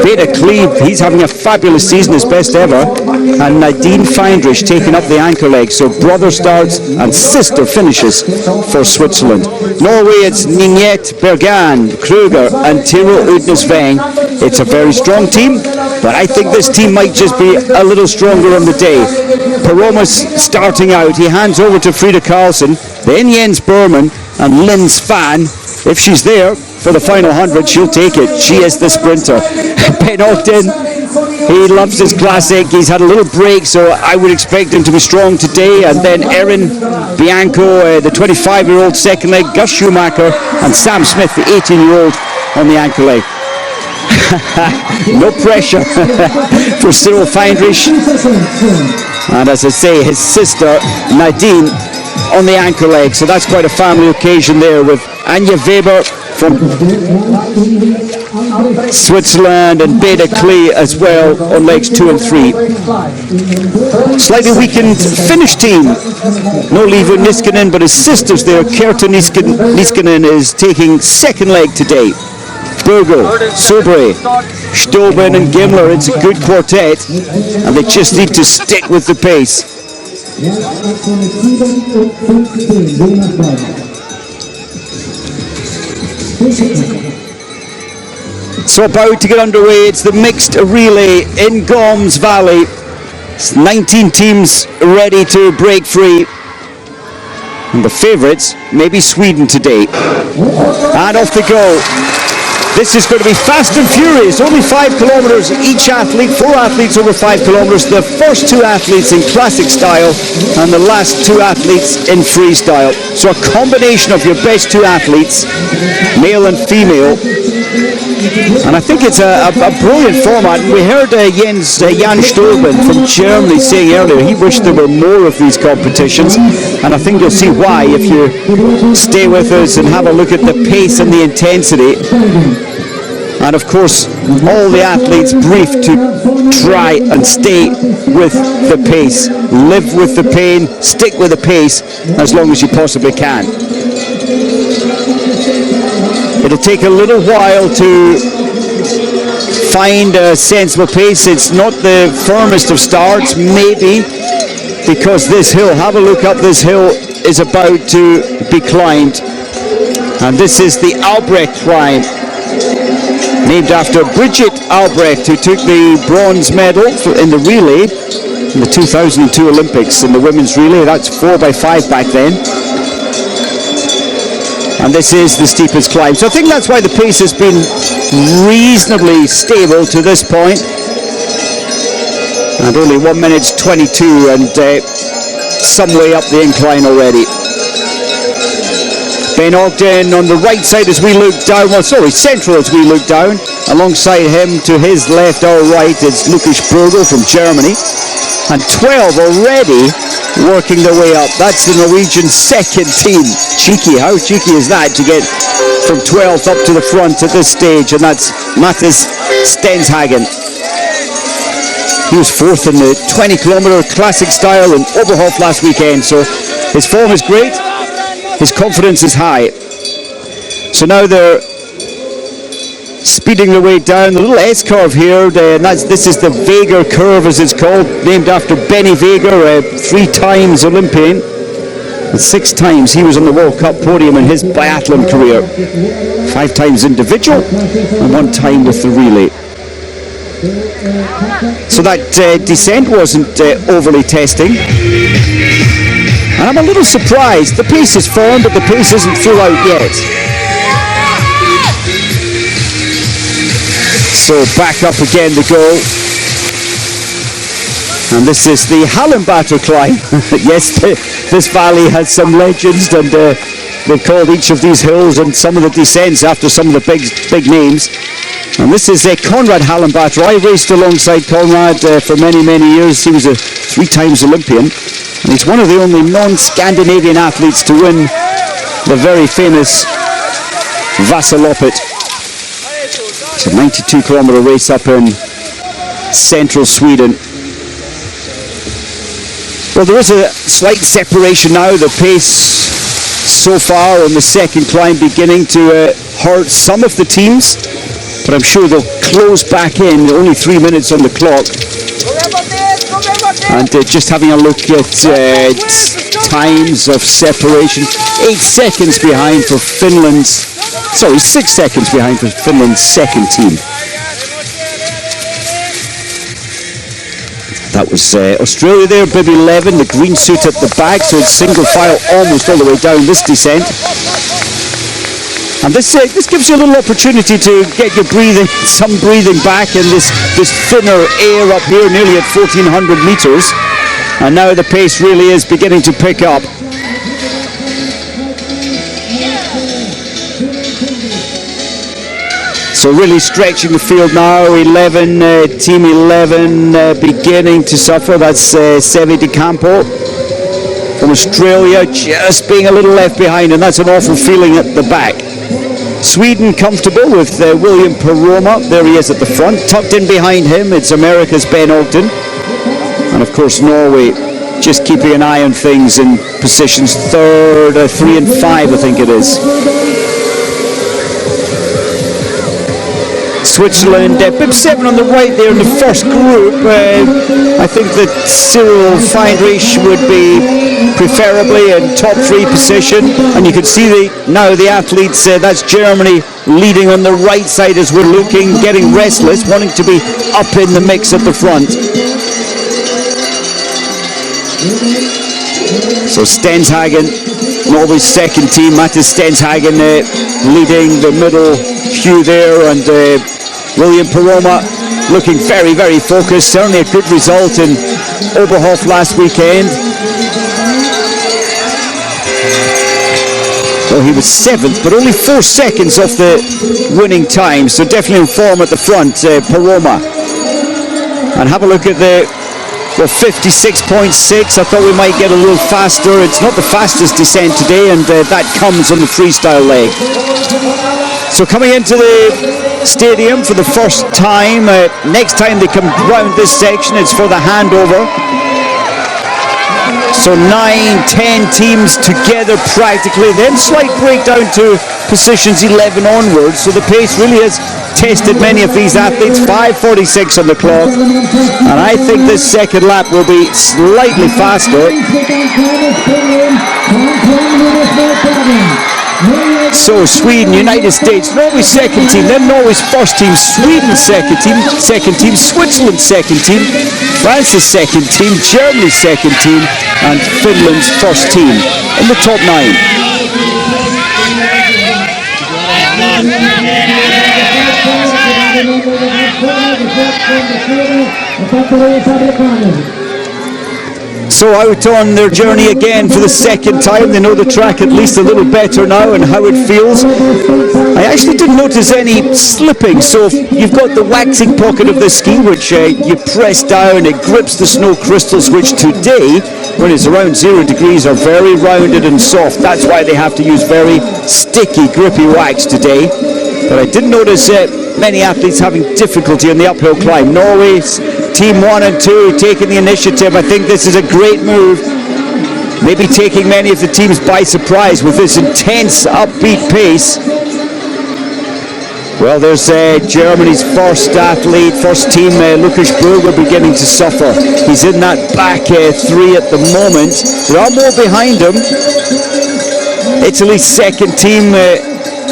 Peter Cleve, he's having a fabulous season, his best ever. And Nadine Feindrich taking up the anchor leg. So brother starts and sister finishes for Switzerland. Norway, it's Ninette Bergan, Kruger and Tiro Udnesvang. It's a very strong team, but I think this team might just be a little stronger on the day. Paromas starting out, he hands over to Frida Karlsson, then Jens Berman and Lynn Svan. If she's there for the final 100, she'll take it. She is the sprinter. Ben Ogden, he loves his classic. He's had a little break, so I would expect him to be strong today. And then Erin Bianco, the 25-year-old second leg, Gus Schumacher, and Sam Smith, the 18-year-old on the anchor leg. No pressure for Cyril Feindrich. And as I say, his sister Nadine on the anchor leg. So that's quite a family occasion there with Anja Weber from Switzerland and Beda Klee as well on legs 2 and 3. Slightly weakened Finnish team. No Levo Niskanen, but his sister's there. Kerta Niskanen is taking second leg today. Burgo, Sobre, Stoben and Gimler, it's a good quartet, and they just need to stick with the pace. So about to get underway, it's the mixed relay in Goms Valley. It's 19 teams ready to break free. And the favourites may be Sweden today. And off they go. This is going to be fast and furious. Only 5 kilometres each athlete, 4 athletes over 5 kilometres. The first 2 athletes in classic style and the last 2 athletes in freestyle. So a combination of your best 2 athletes, male and female. And I think it's a brilliant format. We heard Jan Stolben from Germany saying earlier he wished there were more of these competitions, and I think you'll see why if you stay with us and have a look at the pace and the intensity. And of course, all the athletes briefed to try and stay with the pace. Live with the pain, stick with the pace as long as you possibly can. It'll take a little while to find a sensible pace. It's not the firmest of starts, maybe, because this hill, have a look up, this hill is about to be climbed. And this is the Albrecht climb, named after Bridget Albrecht, who took the bronze medal in the relay in the 2002 Olympics in the women's relay. That's 4x5 back then. And this is the steepest climb. So I think that's why the pace has been reasonably stable to this point. And only 1 minute 22 and some way up the incline already. Ben Ogden on the right side as we look down, well sorry, central as we look down. Alongside him to his left or right is Lukas Burgel from Germany. And 12 already working their way up. That's the Norwegian second team. Cheeky, how cheeky is that to get from 12th up to the front at this stage? And that's Mathis Stenshagen. He was 4th in the 20-kilometre classic style in Oberhof last weekend, so his form is great, his confidence is high. So now they're speeding their way down the little S-curve here, and this is the Weger curve as it's called, named after Benny Weger, 3 times Olympian, and 6 times he was on the World Cup podium in his biathlon career. 5 times individual and 1 time with the relay. So that descent wasn't overly testing, and I'm a little surprised. The pace is firm, but the pace isn't full out yet. So back up again to go. And this is the Hallenbatter climb. Yes, this valley has some legends, and they've called each of these hills and some of the descents after some of the big names. And this is Konrad Hallenbatter. I raced alongside Konrad for many years. He was a 3 times Olympian, and he's one of the only non-Scandinavian athletes to win the very famous Vasaloppet. It's a 92-kilometre race up in central Sweden. Well, there is a slight separation now. The pace so far on the second climb beginning to hurt some of the teams, but I'm sure they'll close back in, only 3 minutes on the clock. And just having a look at times of separation, 8 seconds behind for Finland's, sorry, 6 seconds behind for Finland's second team. That was Australia there, bib 11, the green suit at the back, so it's single file almost all the way down this descent. And this gives you a little opportunity to get your some breathing back in this thinner air up here, nearly at 1,400 meters. And now the pace really is beginning to pick up. So really stretching the field now. 11, team 11 beginning to suffer. That's Sevi De Campo from Australia, just being a little left behind, and that's an awful feeling at the back. Sweden comfortable with William Peroma. There he is at the front. Tucked in behind him, it's America's Ben Ogden. And of course Norway just keeping an eye on things in positions 3rd, 3 and 5 I think it is. Switzerland, bib 7 on the right there in the first group. I think that Cyril Feindrich would be preferably in top 3 position, and you can see now the athletes, that's Germany leading on the right side as we're looking, getting restless, wanting to be up in the mix at the front. So Stenshagen, Norway's second team, Mattis Stenshagen leading the middle queue there, and William Peroma looking very, very focused. Certainly a good result in Oberhof last weekend. Well, he was 7th, but only 4 seconds off the winning time, so definitely in form at the front, Peroma. And have a look at the 56.6. I thought we might get a little faster. It's not the fastest descent today, and that comes on the freestyle leg. So coming into the stadium for the first time, next time they come round this section, it's for the handover. So 9-10 teams together practically, then slight breakdown to positions 11 onwards. So the pace really has tested many of these athletes. 5:46 on the clock, and I think this second lap will be slightly faster. So Sweden, United States, Norway's second team, then Norway's first team, Sweden's second team, Switzerland's second team, France's second team, Germany's second team, and Finland's first team in the top 9. So out on their journey again for the second time. They know the track at least a little better now and how it feels. I actually didn't notice any slipping. So you've got the waxing pocket of the ski, which you press down, it grips the snow crystals, which today, when it's around 0 degrees, are very rounded and soft. That's why they have to use very sticky, grippy wax today. But I didn't notice many athletes having difficulty in the uphill climb. Norway's team 1 and 2 taking the initiative. I think this is a great move. Maybe taking many of the teams by surprise with this intense upbeat pace. Well, there's Germany's first athlete, first team, Lukas Burger, beginning to suffer. He's in that back 3 at the moment. There are more behind him. Italy's second team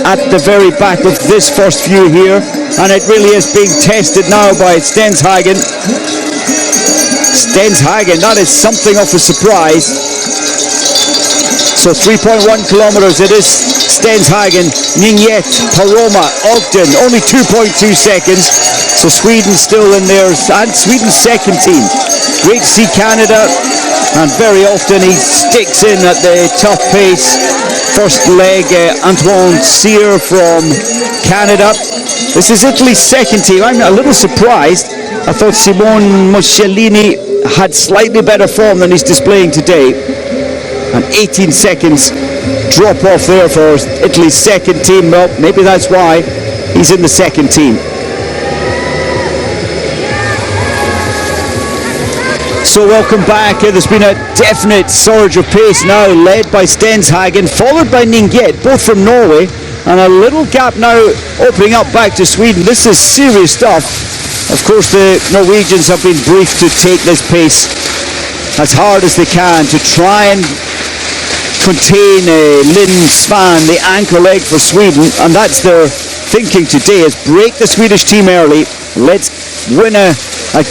at the very back of this first view here, and it really is being tested now by Stenshagen. That is something of a surprise. So 3.1 kilometers, it is Stenshagen, Ninghet, Peroma, Ogden, only 2.2 seconds. So Sweden still in there, and Sweden's second team. Great to see Canada, and very often he sticks in at the tough pace. First leg, Antoine Cyr from Canada. This is Italy's second team. I'm a little surprised. I thought Simone Moscellini had slightly better form than he's displaying today. And 18 seconds drop off there for Italy's second team. Well, maybe that's why he's in the second team. So welcome back. There's been a definite surge of pace now, led by Stenshagen, followed by Ninghet, both from Norway. And a little gap now opening up back to Sweden. This is serious stuff. Of course, the Norwegians have been briefed to take this pace as hard as they can to try and contain Linn Svan, the anchor leg for Sweden. And that's their thinking today, is break the Swedish team early. Let's win a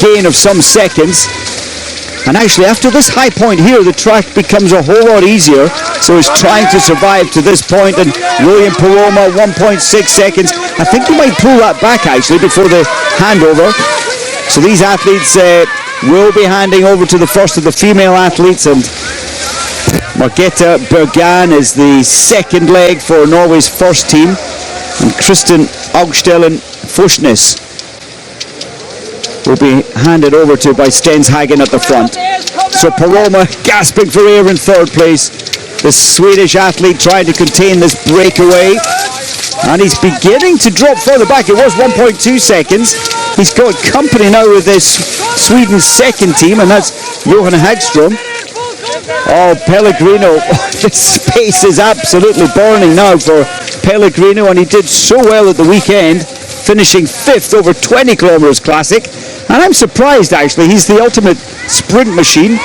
gain of some seconds. And actually, after this high point here, the track becomes a whole lot easier. So he's trying to survive to this point, and William Paloma, 1.6 seconds. I think he might pull that back, actually, before the handover. So these athletes will be handing over to the first of the female athletes, and Margrethe Bergan is the second leg for Norway's first team, and Kristen Augstellen Fosnes will be handed over to by Stenshagen at the front. So Paloma gasping for air in third place. The Swedish athlete trying to contain this breakaway, and he's beginning to drop further back. It was 1.2 seconds. He's got company now with this Sweden's second team, and that's Johan Hagström. Oh, Pellegrino, this space is absolutely burning now for Pellegrino, and he did so well at the weekend, finishing 5th over 20 kilometers classic. And I'm surprised, actually. He's the ultimate sprint machine,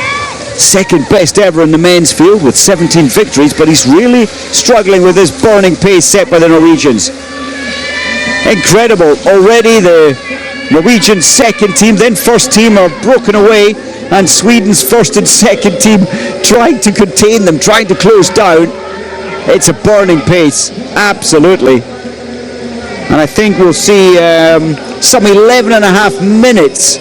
second best ever in the men's field with 17 victories, but he's really struggling with this burning pace set by the Norwegians. Incredible. Already the Norwegian second team, then first team are broken away, and Sweden's first and second team trying to contain them, trying to close down. It's a burning pace, absolutely. And I think we'll see some 11 and a half minutes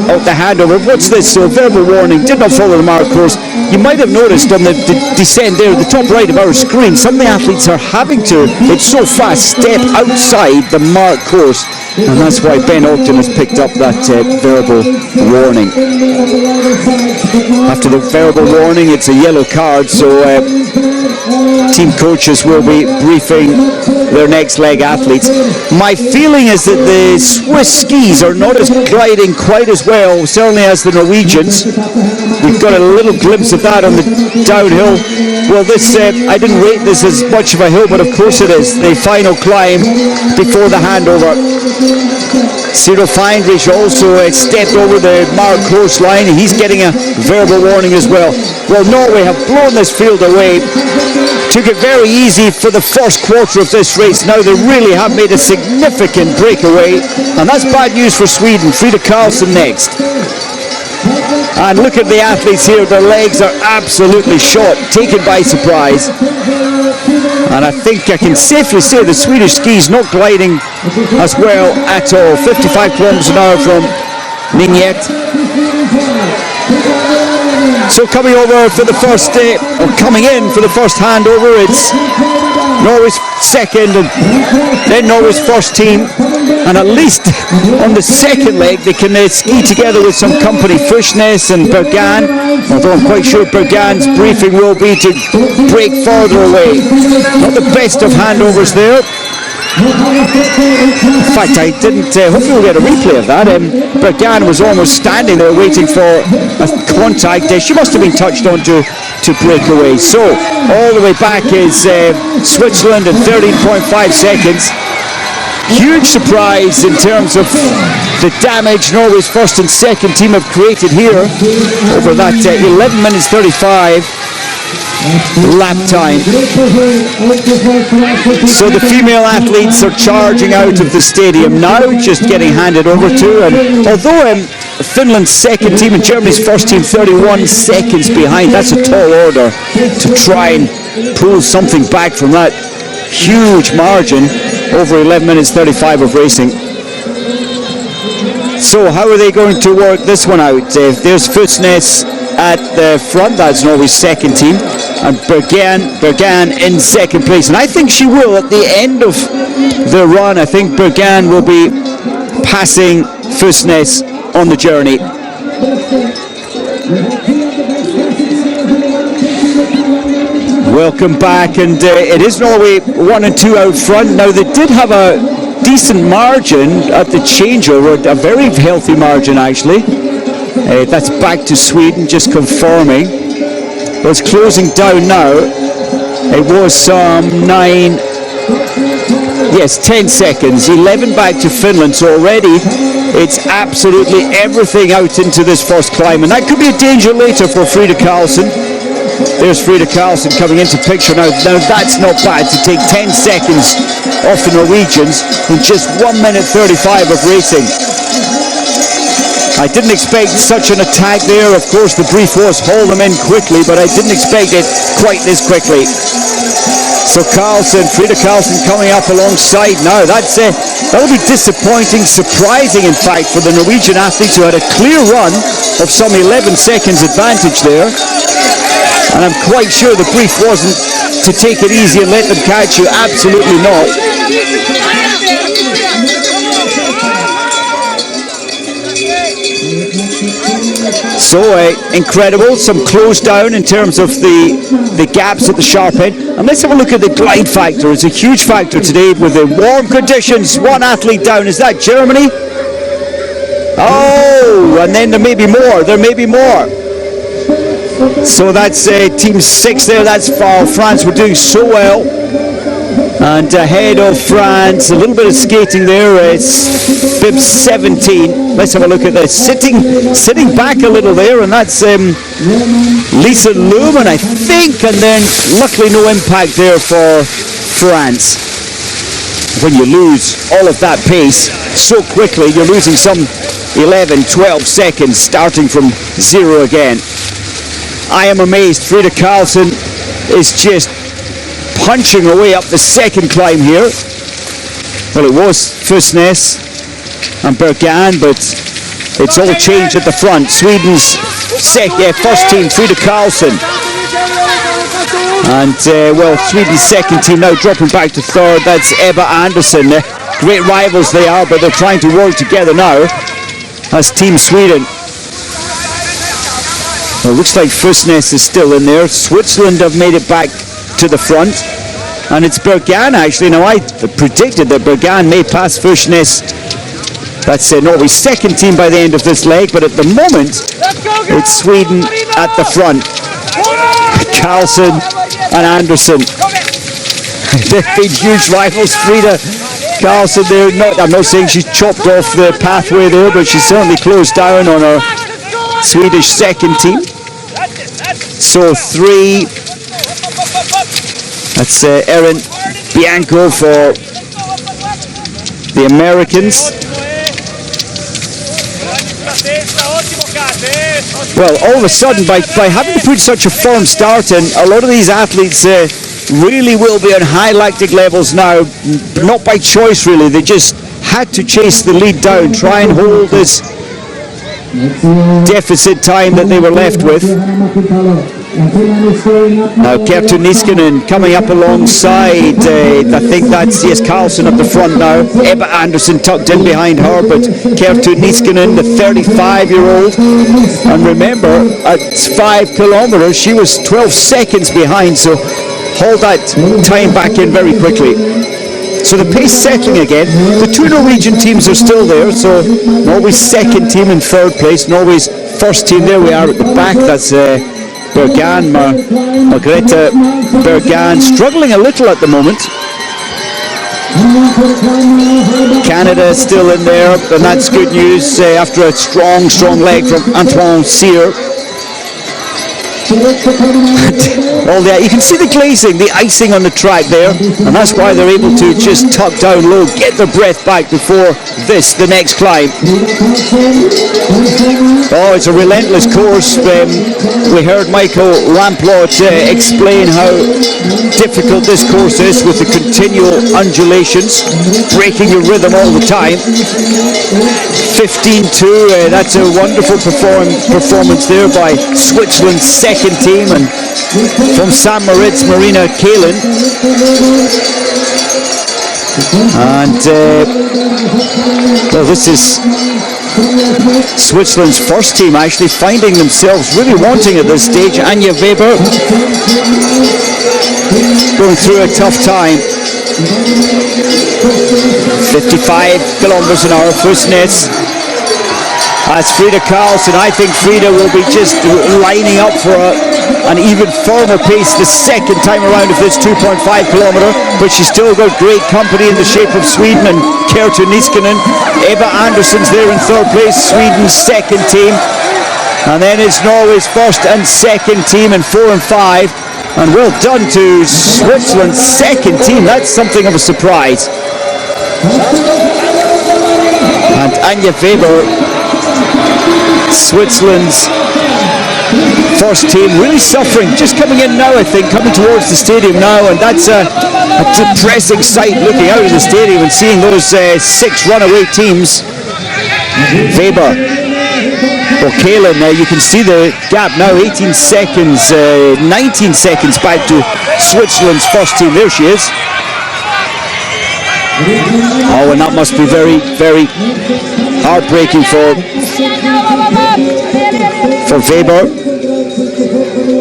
of the handover. What's this? So verbal warning, did not follow the mark course. You might have noticed on the descent there, the top right of our screen, some of the athletes are having to, it's so fast, step outside the mark course. And that's why Ben Ogden has picked up that verbal warning. After the verbal warning, it's a yellow card, so team coaches will be briefing their next leg athletes. My feeling is that the Swiss skis are not as gliding quite as well, certainly as the Norwegians. We've got a little glimpse of that on the downhill. Well, this I didn't rate this as much of a hill, but of course it is. The final climb before the handover. Ciro Feindrich also stepped over the mark course line. He's getting a verbal warning as well. Well, Norway have blown this field away. Took it very easy for the first quarter of this race. Now they really have made a significant breakaway, and that's bad news for Sweden. Frida Karlsson next. And look at the athletes here. Their legs are absolutely shot, taken by surprise. And I think I can safely say the Swedish skis not gliding as well at all. 55 kilometers an hour from Ninghet. So coming over for the first, or coming in for the first handover, it's Norway's second and then Norway's first team. And at least on the second leg they can ski together with some company, Fushness and Bergan, although I'm quite sure Bergan's briefing will be to break further away. Not the best of handovers there. In fact, I didn't, hopefully we'll get a replay of that. Bergan was almost standing there waiting for a contact. She must have been touched on to break away. So all the way back is Switzerland at 13.5 seconds. Huge surprise in terms of the damage Norway's first and second team have created here over that 11 minutes 35 lap time. So the female athletes are charging out of the stadium now, just getting handed over to, and although Finland's second team and Germany's first team 31 seconds behind, that's a tall order to try and pull something back from that huge margin over 11 minutes 35 of racing. So how are they going to work this one out? There's Fusnes at the front, that's Norway's second team, and Bergan in second place, and I think she will at the end of the run. I think Bergan will be passing Fusnes on the journey. Welcome back, and it is Norway 1 and 2 out front. Now they did have a decent margin at the changeover, a very healthy margin actually. That's back to Sweden, just confirming. Well, it's closing down now. It was some 10 seconds, 11 back to Finland. So already it's absolutely everything out into this first climb, and that could be a danger later for Frida Karlsson. There's Frida Karlsson coming into picture now. Now that's not bad to take 10 seconds off the Norwegians in just 1 minute 35 of racing. I didn't expect such an attack there. Of course, the brief was haul them in quickly, but I didn't expect it quite this quickly. So Karlsson, Frida Karlsson coming up alongside now. That'll be disappointing, surprising in fact for the Norwegian athletes who had a clear run of some 11 seconds advantage there. And I'm quite sure the brief wasn't to take it easy and let them catch you. Absolutely not. So incredible, some close down in terms of the gaps at the sharp end. And let's have a look at the glide factor. It's a huge factor today with the warm conditions. One athlete down. Is that Germany? Oh, and then there may be more. There may be more. So that's team 6 there. That's France were doing so well. And ahead of France, a little bit of skating there. It's bib 17. Let's have a look at this. Sitting back a little there, and that's Lisa Lumen, I think. And then luckily no impact there for France. When you lose all of that pace so quickly, you're losing some 11, 12 seconds starting from zero again. I am amazed. Frida Karlsson is just punching away up the second climb here. Well, it was Fusnes and Bergan, but it's all changed at the front. Sweden's first team, Frida Karlsson. And, Sweden's second team now dropping back to third. That's Ebba Andersson. Great rivals they are, but they're trying to work together now as Team Sweden. Well, it looks like Fusnes is still in there. Switzerland have made it back to the front, and it's Bergan actually. Now I predicted that Bergan may pass Fusnes. That's Norway's second team by the end of this leg, but at the moment it's Sweden at the front. Karlsson and Andersson. They've been huge rivals. Frida Karlsson there, I'm not saying she's chopped off the pathway there, but she's certainly closed down on her Swedish second team. So 3. That's Erin Bianco for the Americans. Well, all of a sudden, by having to put such a firm start in, a lot of these athletes really will be on high lactic levels now, not by choice really. They just had to chase the lead down, try and hold this deficit time that they were left with. Now Kerttu Niskanen coming up alongside, I think that's Karlsson up the front now. Ebba Andersson tucked in behind her, but Kerttu Niskanen, the 35-year-old, and remember at 5 kilometers she was 12 seconds behind, so hold that time back in very quickly. So the pace settling again. The two Norwegian teams are still there, so Norway's second team in third place, Norway's first team, there we are at the back. That's Bergan, Margrethe Bergan, struggling a little at the moment. Canada still in there, and that's good news after a strong leg from Antoine Cyr. You can see the glazing, the icing on the track there, and that's why they're able to just tuck down low, get their breath back before the next climb. Oh, it's a relentless course. We heard Michael Lamplot explain how difficult this course is with the continual undulations, breaking your rhythm all the time. 15-2, that's a wonderful performance there by Switzerland's second team, and from St. Moritz, Marina Kalin. And this is Switzerland's first team actually finding themselves really wanting at this stage. Anja Weber going through a tough time. 55 kilometers an hour, Fusnes. That's Frida Karlsson. I think Frida will be just lining up for an even firmer pace the second time around of this 2.5 kilometre, but she's still got great company in the shape of Sweden and Kerttu Niskanen. Eva Andersson's there in third place, Sweden's second team. And then it's Norway's first and second team in 4 and 5. And well done to Switzerland's second team. That's something of a surprise. And Anja Weber, Switzerland's first team, really suffering, just coming in now, I think, coming towards the stadium now, and that's a depressing sight looking out of the stadium and seeing those 6 runaway teams. Weber, O'Kalin, you can see the gap now, 18 seconds, 19 seconds back to Switzerland's first team. There she is. Oh, and that must be very, very heartbreaking for Weber.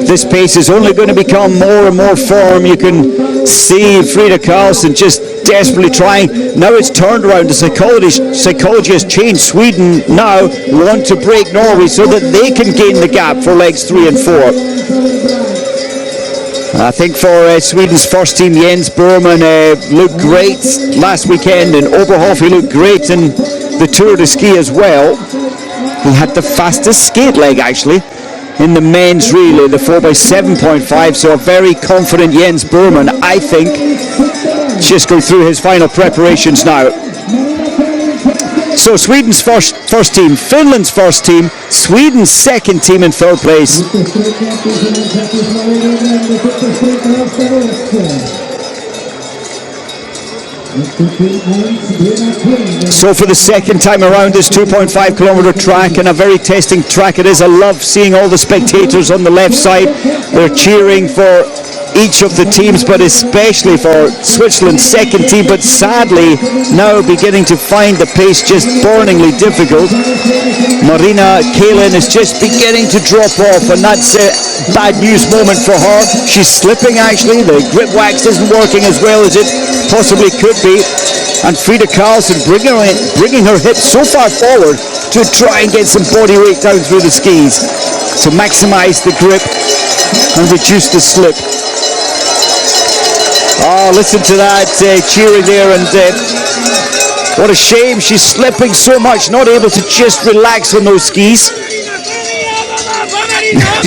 This pace is only going to become more and more firm. You can see Frida Karlsson just desperately trying. Now it's turned around. The psychology has changed. Sweden now want to break Norway so that they can gain the gap for legs 3 and 4. I think for Sweden's first team, Jens Burman looked great last weekend in Oberhof. He looked great in the Tour de Ski as well. He had the fastest skate leg actually in the men's relay, the 4x7.5, so a very confident Jens Burman, I think, just going through his final preparations now. So Sweden's first team, Finland's first team, Sweden's second team in third place. So for the second time around this 2.5 kilometre track, and a very testing track it is. I love seeing all the spectators on the left side. They're cheering for each of the teams, but especially for Switzerland's second team, but sadly now beginning to find the pace just burningly difficult. Marina Kalin is just beginning to drop off, and that's a bad news moment for her. She's slipping actually. The grip wax isn't working as well as it possibly could be, and Frida Karlsson bringing her hips so far forward to try and get some body weight down through the skis to maximize the grip and reduce the slip. Oh, listen to that cheering there, and what a shame, she's slipping so much, not able to just relax on those skis,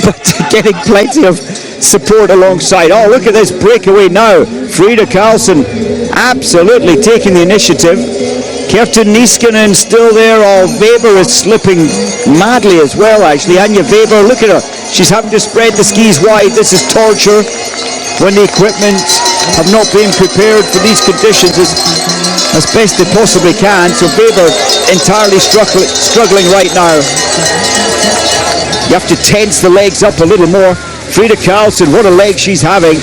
but getting plenty of support alongside. Oh, look at this breakaway now. Frida Karlsson absolutely taking the initiative. Kerttu Niskanen still there. Oh, Weber is slipping madly as well actually. Anja Weber, look at her. She's having to spread the skis wide. This is torture when the equipment have not been prepared for these conditions as best they possibly can. So Weber entirely struggling right now. You have to tense the legs up a little more. Frida Karlsson, what a leg she's having.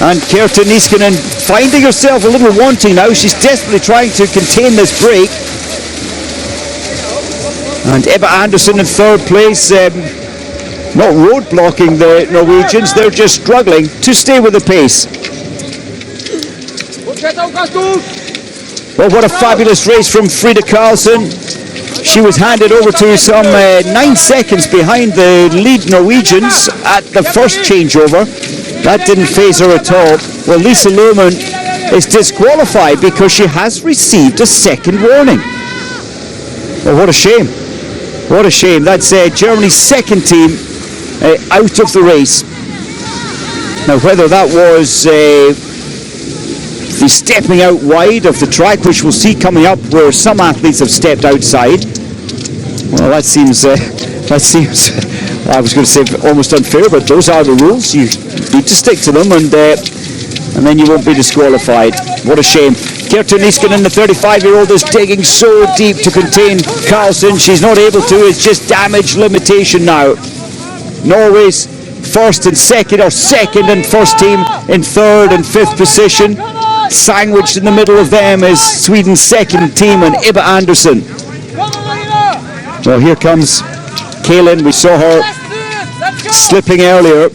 And Kerttu Niskanen finding herself a little wanting now. She's desperately trying to contain this break. And Eva Andersson in third place, not road blocking the Norwegians, they're just struggling to stay with the pace. Well, what a fabulous race from Frida Karlsson. She was handed over to some 9 seconds behind the lead Norwegians at the first changeover. That didn't faze her at all. Well, Lisa Lohmann is disqualified because she has received a second warning. Well, what a shame. What a shame. That's Germany's second team out of the race. Now, whether that was the stepping out wide of the track, which we'll see coming up, where some athletes have stepped outside, well, that seems I was going to say almost unfair, but those are the rules. You need to stick to them, and then you won't be disqualified. What a shame. Kerttu Niskanen, the 35-year-old, is digging so deep to contain Karlsson. She's not able to. It's just damage limitation now. Norway's first and second, or second and first team in third and fifth position. Sandwiched in the middle of them is Sweden's second team and Eva Andersson. Well, here comes Kalin. We saw her slipping earlier.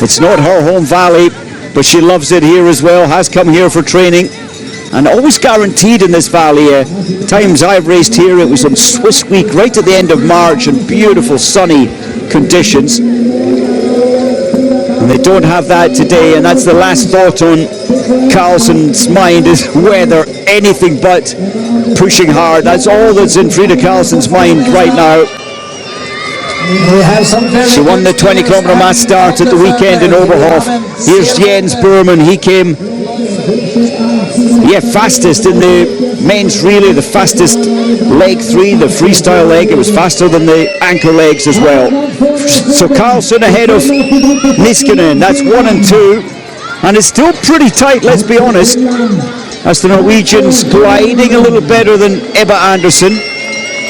It's not her home valley, but she loves it here as well, has come here for training. and always guaranteed in this valley. Times I've raced here, it was on Swiss Week right at the end of March and beautiful sunny conditions. And they don't have that today, and that's the last thought on Carlsen's mind is weather, anything but pushing hard. That's all that's in Frida Carlsen's mind right now. She won the 20-kilometer mass start at the weekend in Oberhof. Here's Jens Burman. He came fastest in the men's relay, the fastest leg 3, the freestyle leg. It was faster than the anchor legs as well. So Carlsen ahead of Niskanen. That's 1 and 2. And it's still pretty tight, let's be honest, as the Norwegians gliding a little better than Ebba Andersen.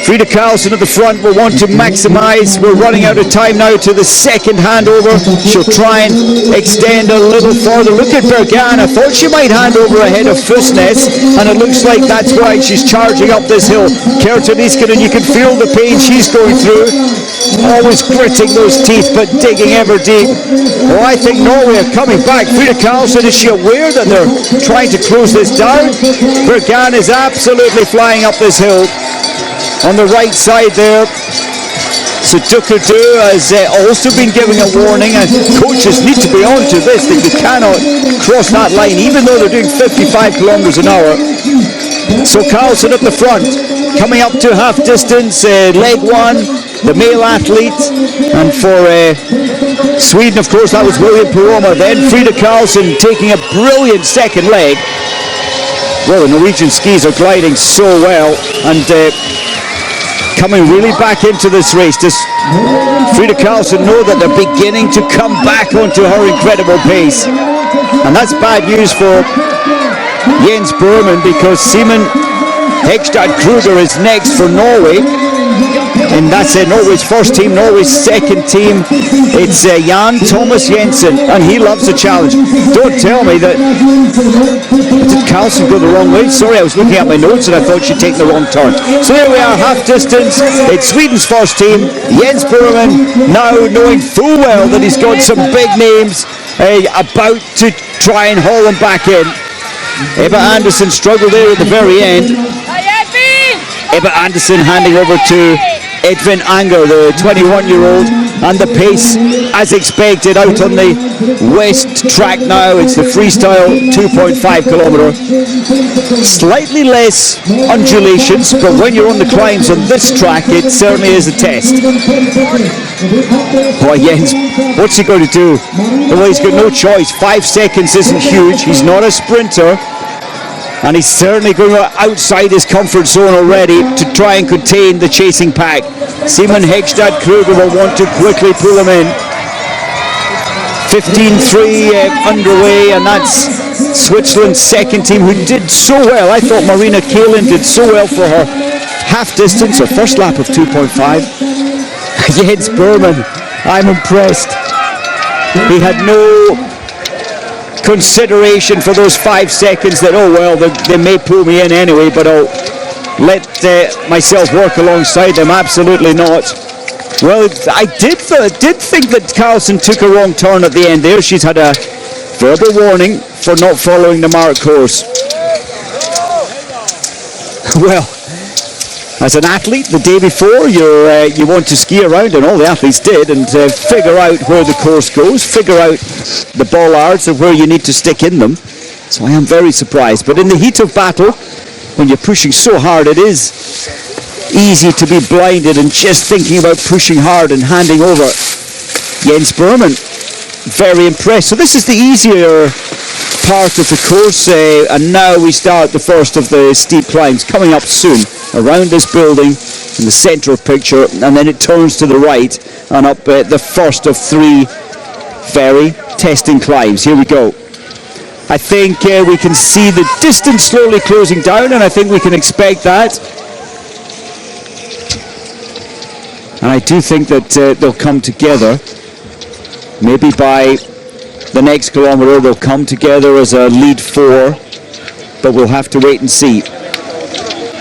Frida Carlsen at the front will want to maximise. We're running out of time now to the second handover. She'll try and extend a little further. Look at Bergan. I thought she might hand over ahead of Fusnes, and it looks like that's why she's charging up this hill. Kerta Niskanen, you can feel the pain she's going through. Always gritting those teeth, but digging ever deep. Oh, I think Norway are coming back. Frida Carlsen, is she aware that they're trying to close this down? Bergan is absolutely flying up this hill. On the right side there, so Dukerdu has also been giving a warning, and coaches need to be on to this, that you cannot cross that line, even though they're doing 55 kilometers an hour. So Carlsen at the front, coming up to half distance, leg 1, the male athlete, and for Sweden, of course, that was William Peroma. Then Frida Carlsen taking a brilliant second leg. Well, the Norwegian skis are gliding so well, and coming really back into this race. Does Frida Carlsen know that they're beginning to come back onto her incredible pace? And that's bad news for Jens Burman, because Simon Hegstad Kruger is next for Norway. And that's Norway's first team, Norway's second team. It's Jan Thomas Jensen, and he loves a challenge. Don't tell me that... Did Carlsen go the wrong way? Sorry, I was looking at my notes and I thought she'd taken the wrong turn. So here we are, half distance. It's Sweden's first team. Jens Burman, now knowing full well that he's got some big names about to try and haul him back in. Ebba Andersen struggled there at the very end. Ebba Andersen handing over to Edvin Anger, the 21-year-old, and the pace, as expected, out on the west track now. It's the freestyle 2.5 kilometer. Slightly less undulations, but when you're on the climbs on this track, it certainly is a test. Boy, Jens, what's he going to do? Well, he's got no choice. 5 seconds isn't huge. He's not a sprinter. And he's certainly going outside his comfort zone already to try and contain the chasing pack. Simon Hegstad Kruger will want to quickly pull him in. 15-3 underway, and that's Switzerland's second team, who did so well. I thought Marina Kalin did so well for her half distance, her first lap of 2.5. Jens Burman, I'm impressed. He had no consideration for those 5 seconds that, oh well, they may pull me in anyway, but I'll let myself work alongside them. Absolutely not. Well, I did think that Carlsen took a wrong turn at the end there. She's had a verbal warning for not following the marked course. Well, as an athlete, the day before, you want to ski around, and all the athletes did, and figure out where the course goes, figure out the bollards and where you need to stick in them. So I am very surprised. But in the heat of battle, when you're pushing so hard, it is easy to be blinded and just thinking about pushing hard and handing over. Jens Burman, very impressed. So this is the easier part of the course, and now we start the first of the steep climbs coming up soon, around this building in the center of picture, and then it turns to the right and up the first of 3 very testing climbs. Here we go. I think we can see the distance slowly closing down, and I think we can expect that. And I do think that they'll come together. Maybe by the next kilometer they'll come together as a lead 4, but we'll have to wait and see.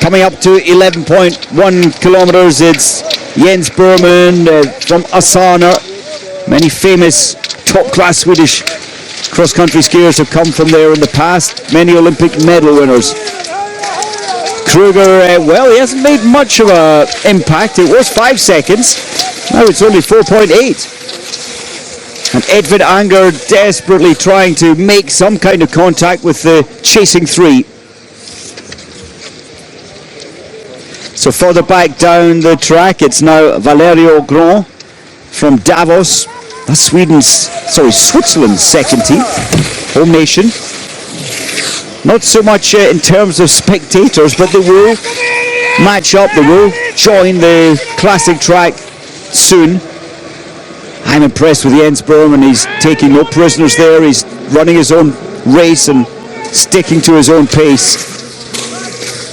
Coming up to 11.1 kilometers, it's Jens Burman from Asana, many famous top-class Swedish Cross-country skiers have come from there in the past, many Olympic medal winners. Kruger, well, he hasn't made much of an impact. It was 5 seconds. Now it's only 4.8. And Edvin Anger desperately trying to make some kind of contact with the chasing 3. So further back down the track, it's now Valerio Grand from Davos. That's Switzerland's second team, home nation. Not so much in terms of spectators, but they will match up, they will join the classic track soon. I'm impressed with Jens Berman. He's taking no prisoners there. He's running his own race and sticking to his own pace.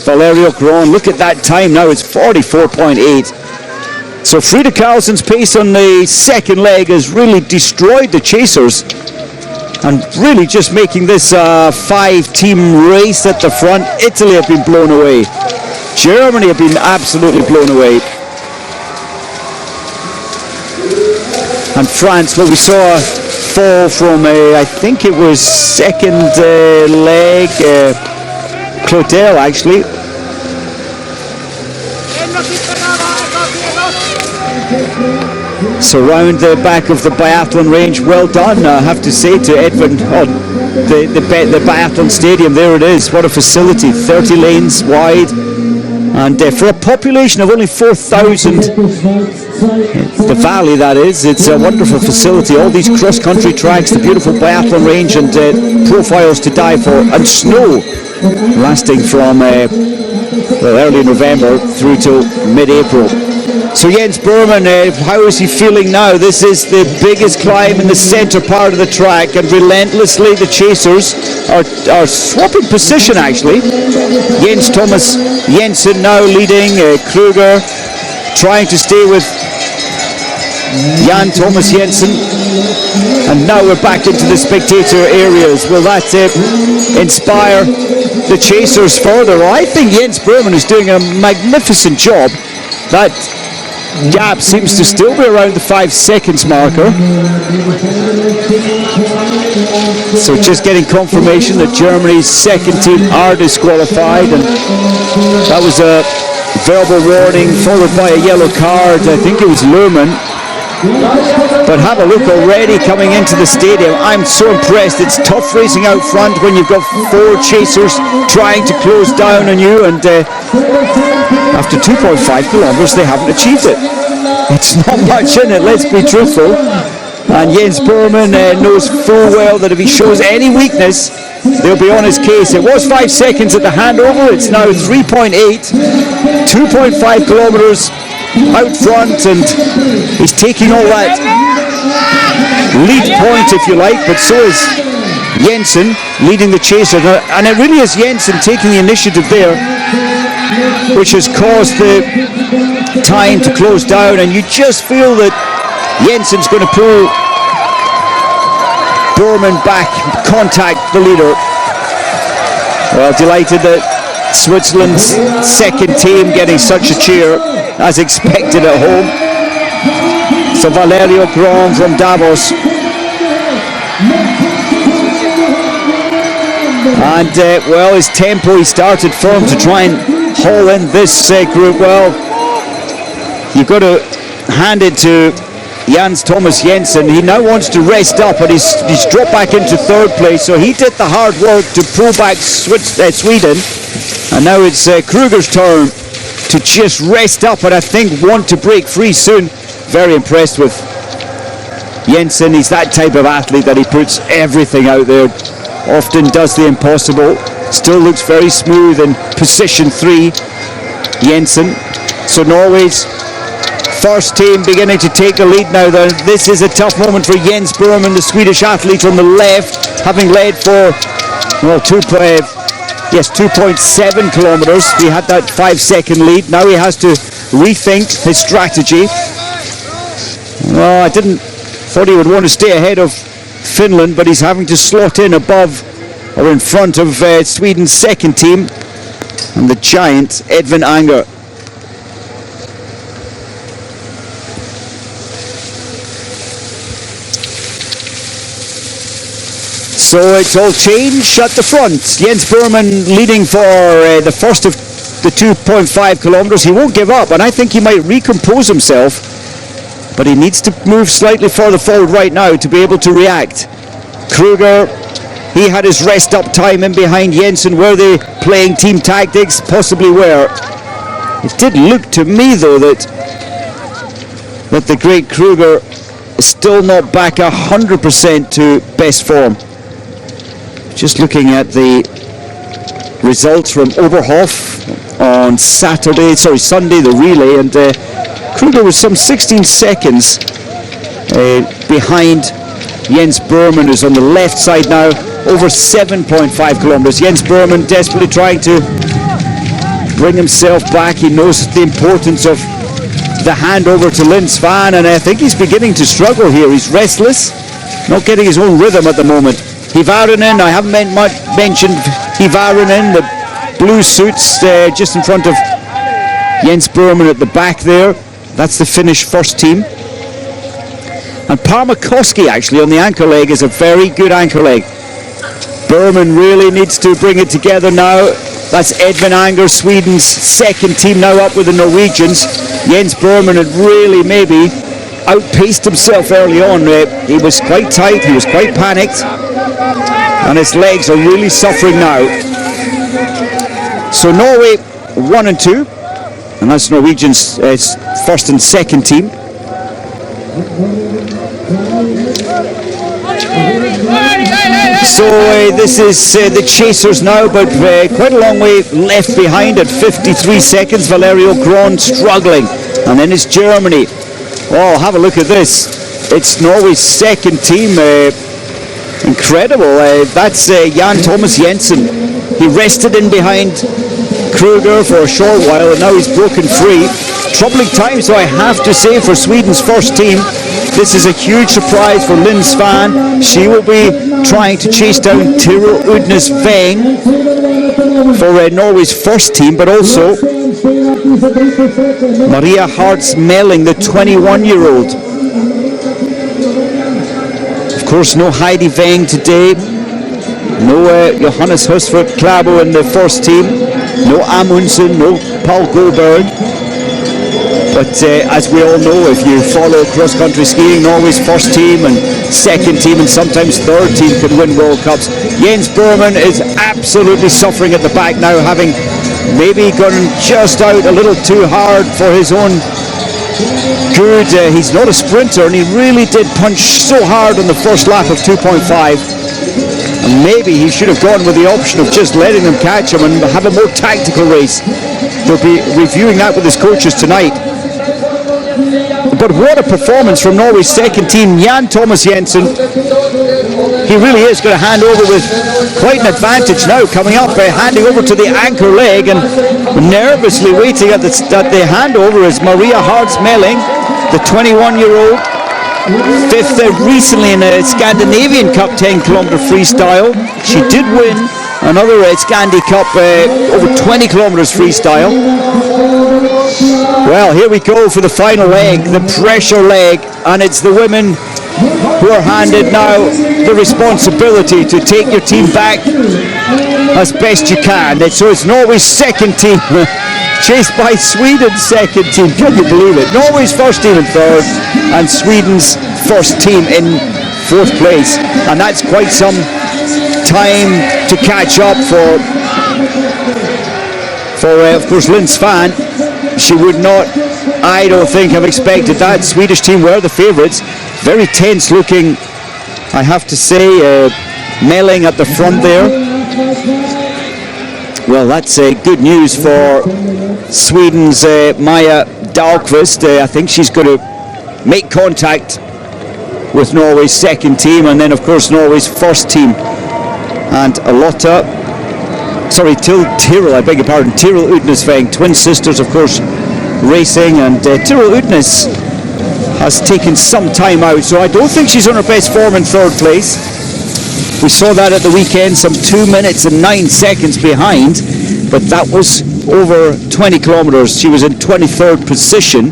Valerio Grand, look at that time now, it's 44.8. So Frida Karlsson's pace on the second leg has really destroyed the chasers and really just making this a 5-team race at the front. Italy have been blown away. Germany have been absolutely blown away. And France, well, we saw a fall from I think it was second leg, Clotel actually. So round the back of the biathlon range, well done, I have to say to Edvin. The biathlon stadium, there it is, what a facility, 30 lanes wide, and for a population of only 4,000, the valley that is, it's a wonderful facility. All these cross-country tracks, the beautiful biathlon range, and profiles to die for, and snow lasting from early November through till mid-April. So Jens Berman, how is he feeling now? This is the biggest climb in the center part of the track, and relentlessly the chasers are swapping position actually. Jens Thomas Jensen now leading, Kruger trying to stay with Jan Thomas Jensen, and now we're back into the spectator areas. Will that inspire the chasers further? Well, I think Jens Berman is doing a magnificent job. That gap seems to still be around the 5 seconds marker. So just getting confirmation that Germany's second team are disqualified, and that was a verbal warning followed by a yellow card. I think it was Luhrmann. But have a look already coming into the stadium. I'm so impressed. It's tough racing out front when you've got 4 chasers trying to close down on you, and after 2.5 kilometers they haven't achieved it. It's not much in it, let's be truthful. And Jens Berman knows full well that if he shows any weakness, they'll be on his case. It was 5 seconds at the handover, it's now 3.8, 2.5 kilometers out front, and he's taking all that lead point, if you like, but so is Jensen leading the chaser, and it really is Jensen taking the initiative there, which has caused the time to close down, and you just feel that Jensen's going to pull Berman back, contact the leader. Well, delighted that Switzerland's second team getting such a cheer as expected at home. So Valerio Grand from Davos, and well, his tempo, he started firm to try and haul in this group. Well, you've got to hand it to Jens Thomas Jensen. He now wants to rest up, and he's dropped back into third place, so he did the hard work to pull back Sweden, and now it's Kruger's turn to just rest up and I think want to break free soon. Very impressed with Jensen. He's that type of athlete that he puts everything out there, often does the impossible, still looks very smooth in position 3, Jensen. So Norway's first team beginning to take the lead now. This is a tough moment for Jens Berman, the Swedish athlete on the left, having led for, well, 2.7 kilometers. He had that 5 second lead. Now he has to rethink his strategy. Well, I thought he would want to stay ahead of Finland, but he's having to slot in above or in front of Sweden's second team and the giant Edvin Anger. So it's all changed at the front. Jens Burman leading for the first of the 2.5 kilometers. He won't give up, and I think he might recompose himself, but he needs to move slightly further forward right now to be able to react. Kruger, he had his rest up time in behind Jensen. Were they playing team tactics? Possibly were. It did look to me though that the great Kruger is still not back 100% to best form. Just looking at the results from Oberhof on Sunday, the relay, and Kruger was some 16 seconds behind Jens Burman, who's on the left side now, over 7.5 kilometers. Jens Burman desperately trying to bring himself back. He knows the importance of the handover to Linn Svan, and I think he's beginning to struggle here. He's restless, not getting his own rhythm at the moment. Hivarinen, I haven't mentioned Hivarinen, the blue suits just in front of Jens Burman at the back there. That's the Finnish first team. And Parmakoski actually on the anchor leg is a very good anchor leg. Burman really needs to bring it together now. That's Edvin Anger, Sweden's second team, now up with the Norwegians. Jens Burman had really maybe outpaced himself early on. He was quite tight, he was quite panicked, and his legs are really suffering now. So Norway 1 and 2, and that's Norwegians' first and second team. So this is the chasers now, but quite a long way left behind at 53 seconds. Valerio Gron struggling, and then it's Germany. Oh, have a look at this. It's Norway's second team. Incredible. That's Jan Thomas Jensen. He rested in behind Kruger for a short while, and now he's broken free. Troubling times, so I have to say, for Sweden's first team. This is a huge surprise for Linn Svan. She will be trying to chase down Tiril Udnes Veng for Norway's first team, but also Maria Hartz Melling, the 21-year-old. Of course, no Heidi Veng today. No Johannes Husford Klabo in the first team. No Amundsen, no Paul Goldberg. But as we all know, if you follow cross-country skiing, Norway's first team and second team and sometimes third team can win World Cups. Jens Burman is absolutely suffering at the back now, having maybe gone just out a little too hard for his own good. He's not a sprinter, and he really did punch so hard on the first lap of 2.5. And maybe he should have gone with the option of just letting them catch him and have a more tactical race. They'll be reviewing that with his coaches tonight. But what a performance from Norway's second team, Jan Thomas Jensen. He really is going to hand over with quite an advantage now, coming up, handing over to the anchor leg, and nervously waiting at the handover is Maria Hartz Melling, the 21-year-old, fifth recently in a Scandinavian Cup 10-kilometer freestyle. She did win another Scandi Cup over 20 kilometers freestyle. Well, here we go for the final leg, the pressure leg, and it's the women who are handed now the responsibility to take your team back as best you can. So it's Norway's second team chased by Sweden's second team. Can you believe it? Norway's first team in third and Sweden's first team in fourth place, and that's quite some time to catch up for of course Linn Svan. She would not, I don't think, have expected that. Swedish team were the favourites. Very tense looking, I have to say. Melling at the front there. Well, that's good news for Sweden's Maja Dahlqvist. I think she's going to make contact with Norway's second team, and then of course Norway's first team. And Tiril, I beg your pardon, Tiril Udnes Veng, twin sisters of course racing, and Tiril Udnes has taken some time out, so I don't think she's on her best form in third place. We saw that at the weekend, some 2 minutes and 9 seconds behind, but that was over 20 kilometers. She was in 23rd position,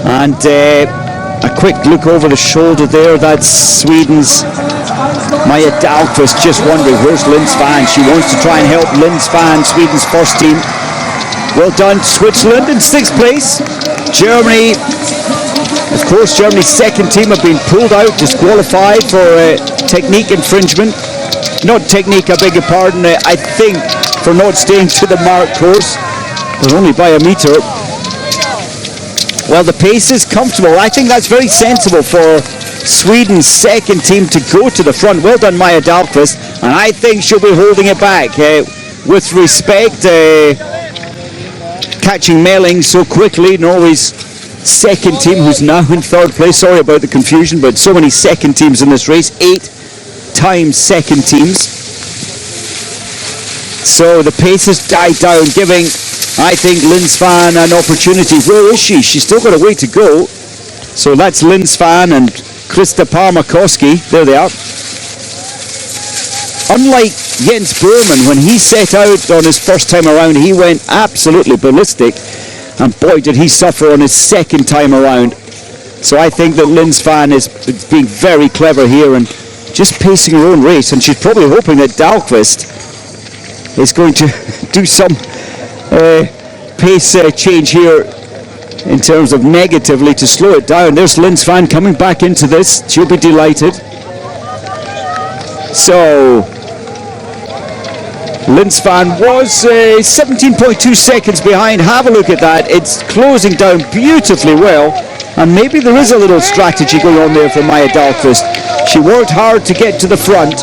and a quick look over the shoulder there, that's Sweden's Maya Dahlqvist just wondering where's Lynn Svan. She wants to try and help Lynn Svan, Sweden's first team. Well done, Switzerland in 6th place. Germany, of course, Germany's second team have been pulled out, disqualified for technique infringement. Not technique, I beg your pardon, I think for not staying to the mark course. They're only by a metre. Well, the pace is comfortable. I think that's very sensible for Sweden's second team to go to the front. Well done, Maya Dahlqvist, and I think she'll be holding it back. With respect, catching Melling so quickly, Norway's second team, who's now in 3rd place. Sorry about the confusion, but so many second teams in this race, 8 times second teams. So the pace has died down, giving, I think, Lynn Svan an opportunity. Where is she? She's still got a way to go. So that's Lynn Svan and Krista Parmakoski. There they are. Unlike Jens Burman, when he set out on his first time around, he went absolutely ballistic. And boy, did he suffer on his second time around. So I think that Lynn Svan is being very clever here and just pacing her own race. And she's probably hoping that Dahlqvist is going to do some pace change here in terms of negatively to slow it down. There's Lynn Svan coming back into this. She'll be delighted. So Lynn Svan was 17.2 seconds behind. Have a look at that. It's closing down beautifully well. And maybe there is a little strategy going on there for Maya Dahlqvist. She worked hard to get to the front.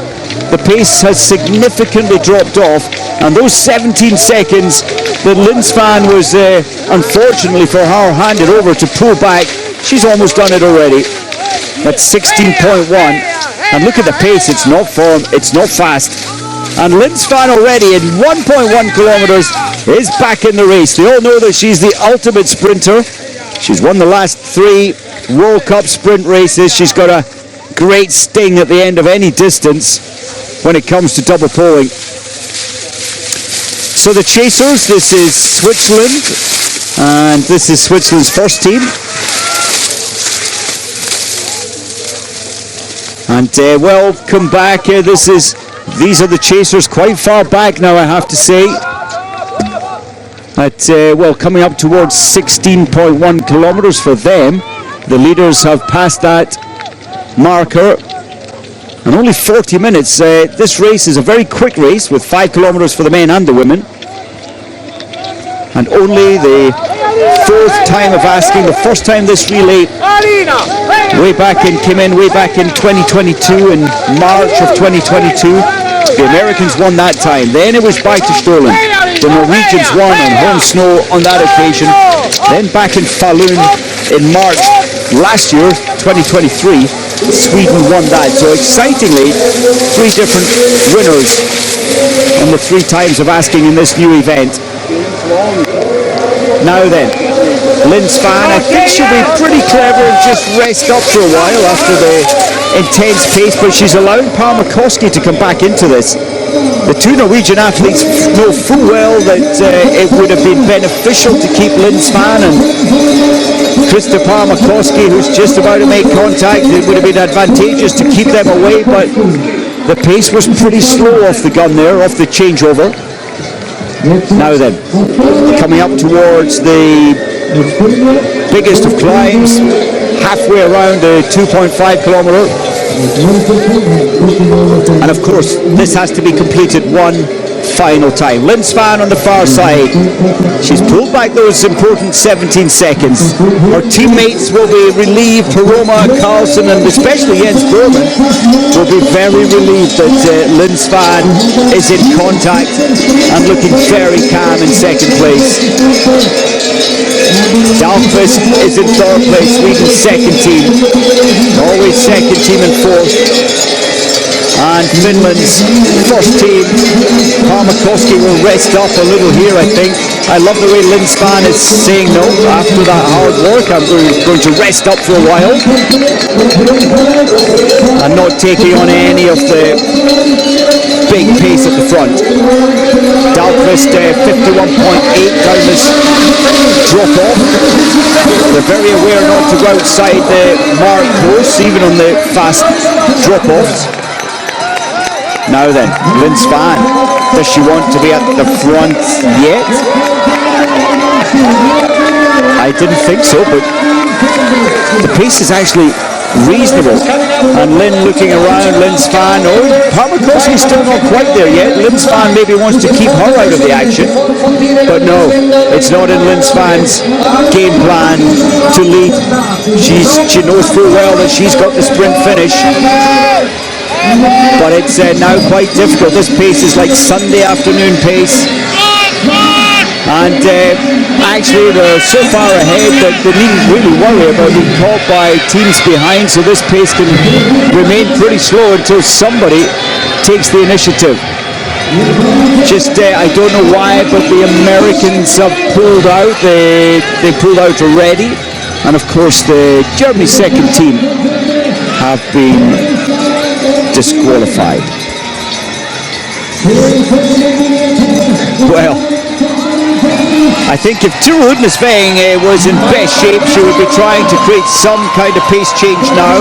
The pace has significantly dropped off. And those 17 seconds that Lynn Svan was, unfortunately for her, handed over to pull back, she's almost done it already. That's 16.1. And look at the pace. It's not firm. It's not fast. And Lynn Svan already in 1.1 kilometers is back in the race. They all know that she's the ultimate sprinter. She's won the last 3 World Cup sprint races. She's got a great sting at the end of any distance when it comes to double poling. So the chasers, this is Switzerland, and this is Switzerland's first team. And welcome back. These are the chasers, quite far back now, I have to say. At coming up towards 16.1 kilometers for them. The leaders have passed that marker. And only 40 minutes. This race is a very quick race with 5 kilometers for the men and the women. And only the 4th time of asking. The first time this relay came in way back in 2022, in March of 2022. The Americans won that time. Then it was Beitostølen. The Norwegians won on home snow on that occasion. Then back in Falun in March last year, 2023, Sweden won that. So excitingly, 3 different winners on the 3 times of asking in this new event. Now then, Lynn Svan, I think she'll be pretty clever and just rest up for a while after the intense pace, but she's allowing Parmakoski to come back into this. The 2 Norwegian athletes know full well that it would have been beneficial to keep Lynn Svan and Krista Parmakoski, who's just about to make contact. It would have been advantageous to keep them away, but the pace was pretty slow off the gun there, off the changeover. Now then, coming up towards the biggest of climbs, halfway around the 2.5 kilometer. And of course, this has to be completed one final time. Lynn Svan on the far side. She's pulled back those important 17 seconds. Her teammates will be relieved. Paroma, Carlson, and especially Jens Burman will be very relieved that Lynn Svan is in contact and looking very calm in 2nd place. Dahlqvist is in 3rd place, Sweden's 2nd team. Norway's 2nd team in 4th. And Finland's first team. Parmakoski will rest up a little here, I think. I love the way Lynn Svan is saying no. After that hard work, I'm going to rest up for a while. And not taking on any of the big pace at the front. Dahlqvist 51.8 down this drop off. They're very aware not to go outside the mark course, even on the fast drop offs. Now then, Lynn Svan, does she want to be at the front yet? I didn't think so, but the pace is actually reasonable. And Lynn looking around, Lynn Svan, oh, Parmakoski's still not quite there yet. Lynn Svan maybe wants to keep her out of the action, but no, it's not in Lynn Svan's game plan to lead. She knows full well that she's got the sprint finish, but it's now quite difficult. This pace is like Sunday afternoon pace. And actually they're so far ahead that they needn't really worry about being caught by teams behind, so this pace can remain pretty slow until somebody takes the initiative. Just I don't know why, but the Americans have pulled out. They pulled out already, and of course the Germany second team have been disqualified. Well, I think if Turo Udnesveng was in best shape, she would be trying to create some kind of pace change now,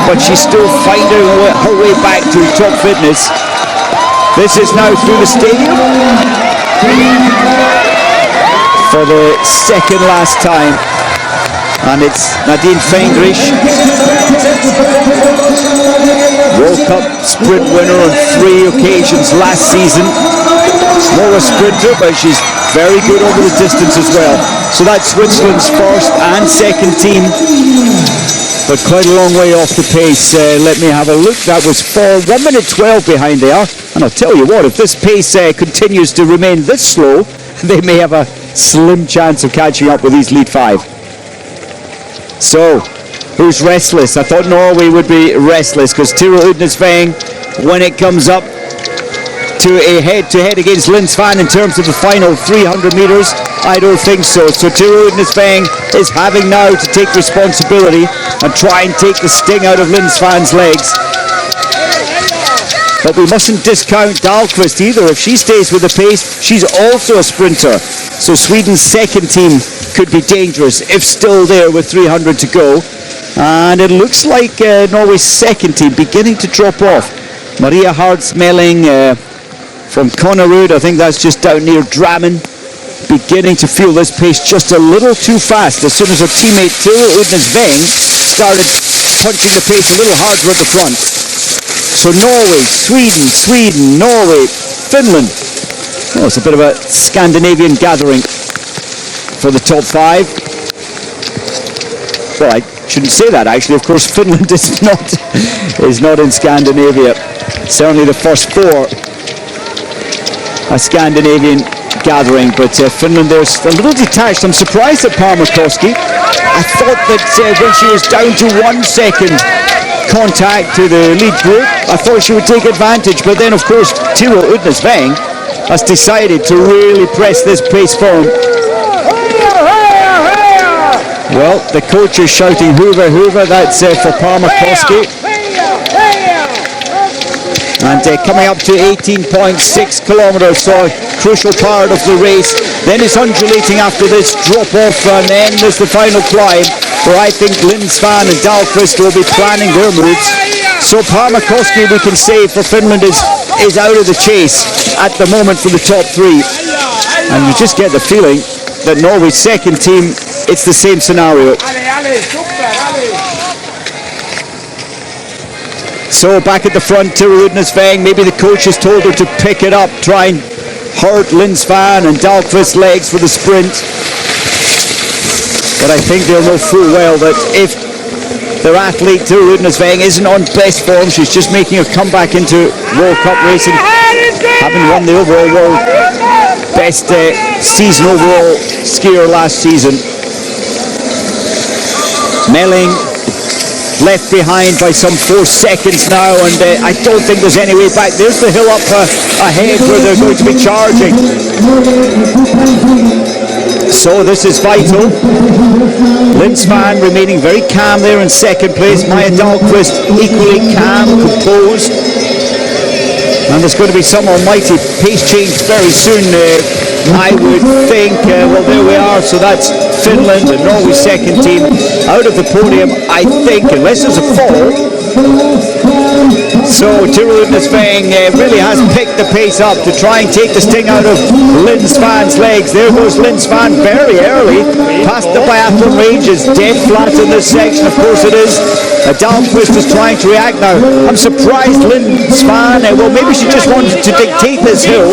but she's still finding her way back to top fitness. This is now through the stadium for the second last time, and it's Nadine Feinrich, World Cup sprint winner on 3 occasions last season. Smaller sprinter, but she's very good over the distance as well. So that's Switzerland's first and second team, but quite a long way off the pace. Let me have a look. That was 1 minute 12 behind they are. And I'll tell you what, if this pace continues to remain this slow, they may have a slim chance of catching up with these lead 5. So, who's restless? I thought Norway would be restless, because Turo Udnesveng, when it comes up to a head-to-head against Lynn Svan in terms of the final 300 metres, I don't think so. So Turo Udnesveng is having now to take responsibility and try and take the sting out of Lynn Svan's legs. But we mustn't discount Dahlqvist either. If she stays with the pace, she's also a sprinter. So Sweden's second team could be dangerous if still there with 300 to go. And it looks like Norway's second team beginning to drop off. Maria Hardsmelling from Connerud, I think that's just down near Drammen, beginning to feel this pace just a little too fast as soon as her teammate Turo Udnesveng started punching the pace a little harder at the front. So Norway, Sweden, Norway, Finland. Oh, it's a bit of a Scandinavian gathering for the top 5. Well, I shouldn't say that actually. Of course, Finland is not in Scandinavia. Certainly the first 4 a Scandinavian gathering, but Finland there's a little detached. I'm surprised at Parmakoski. I thought that when she was down to 1 second contact to the lead group, I thought she would take advantage, but then of course Turo Udnesveng has decided to really press this pace form. Well, the coach is shouting hoover, hoover. That's for Parmakoski. And coming up to 18.6 kilometers, so a crucial part of the race. Then it's undulating after this drop off, and then there's the final climb, where I think Lynn Svan and Dahlqvist will be planning their moves. So Parmakoski, we can say for Finland, is out of the chase at the moment for the top 3. And you just get the feeling that Norway's second team, it's the same scenario. So back at the front, Turo Udnesveng, maybe the coach has told her to pick it up, try and hurt Lynn Svan and Dahlqvist's legs for the sprint. But I think they'll know full well that if their athlete Turo Udnesveng isn't on best form, she's just making a comeback into World Cup racing, having won the overall world best season overall skier last season. Melling left behind by some 4 seconds now, and I don't think there's any way back. There's the hill up ahead where they're going to be charging. So this is vital. Lynn Svan remaining very calm there in second place. Maja Dahlqvist equally calm, composed. And there's going to be some almighty pace change very soon, I would think. Well, there we are. So that's Finland and Norway's second team out of the podium, I think, unless there's a fall. So Tirolundesvang really has picked the pace up to try and take the sting out of Lynn Svan's legs. There goes Lynn Svan very early, past the biathlon range, is dead flat in this section, of course it is. Dahlqvist is trying to react now. I'm surprised Lynn Svan, well maybe she just wanted to dictate this hill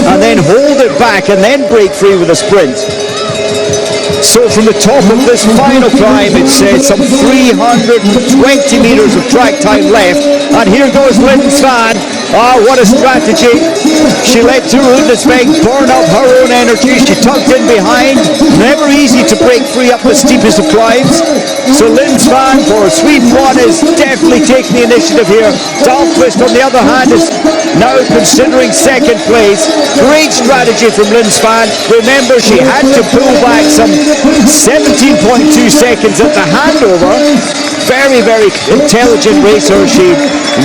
and then hold it back and then break free with a sprint. So from the top of this final climb, it's some 320 metres of track time left, and here goes Lynn Svan. What a strategy. She let Tirolundesvang burn up her own energy. She tucked in behind. Never easy to break free up the steepest of climbs. So Lynn Svan for Sweden 1 is definitely taking the initiative here. Dahlqvist on the other hand is now considering second place. Great strategy from Lynn Svan. Remember, she had to pull back some 17.2 seconds at the handover. Very, very intelligent racer. She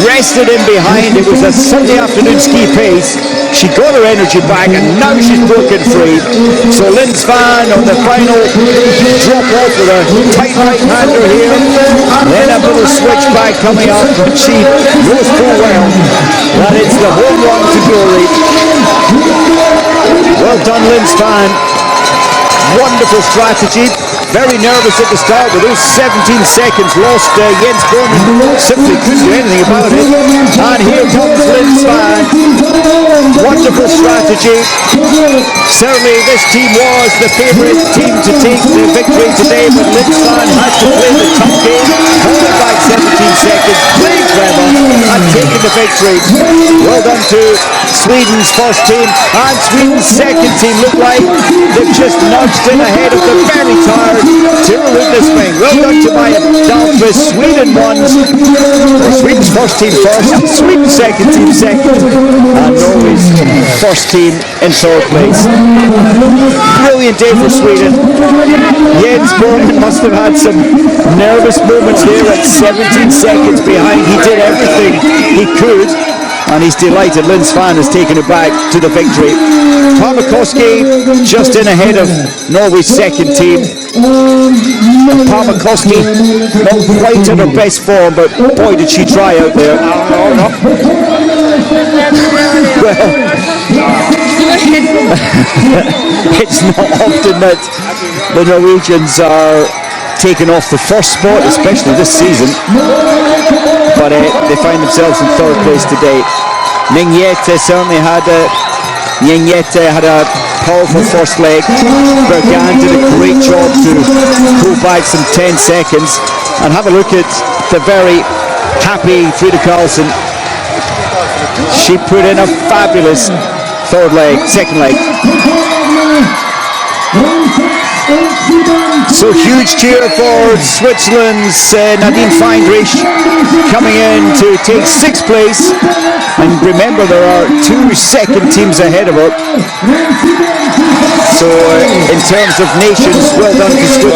rested in behind. It was a Sunday afternoon ski pace. She got her energy back and now she's broken free. So Lynn Svan on the final drop off with a tight right-hander here. Then a little switchback coming up. She knows full well that it's the home run to glory. Well done, Lynn Svan. Wonderful strategy. Very nervous at the start with those 17 seconds lost. Jens Borman simply couldn't do anything about it. And here comes Lynn Svan. Wonderful strategy. Certainly this team was the favourite team to take the victory today, but Lynn Svan had to play the tough game, holding back 17 seconds, playing clever and taking the victory. Well done to Sweden's first team and Sweden's second team. Look like they've just nudged in ahead of the very tired Tirolundesvang. Well done to Maja Dahlqvist. Sweden won. Sweden's first team first, Sweden's second team second, and Norway's first team in third place. Brilliant day for Sweden. Jens Borman must have had some nervous moments there at 17 seconds behind. He did everything he could, and he's delighted Lynn Svan has taken it back to the victory. Parmakoski just in ahead of Norway's second team. Parmakoski not quite in her best form, but boy did she try out there. Well, it's not often that the Norwegians are taken off the first spot, especially this season, but they find themselves in third place today. Ninjete certainly had a powerful first leg. Bergan did a great job to pull back some 10 seconds, and have a look at the very happy Frida Karlsson. She put in a fabulous second leg. So huge cheer for Switzerland's Nadine Feindrich coming in to take 6th place, and remember there are 2 second teams ahead of her. So in terms of nations, well done to Switzerland.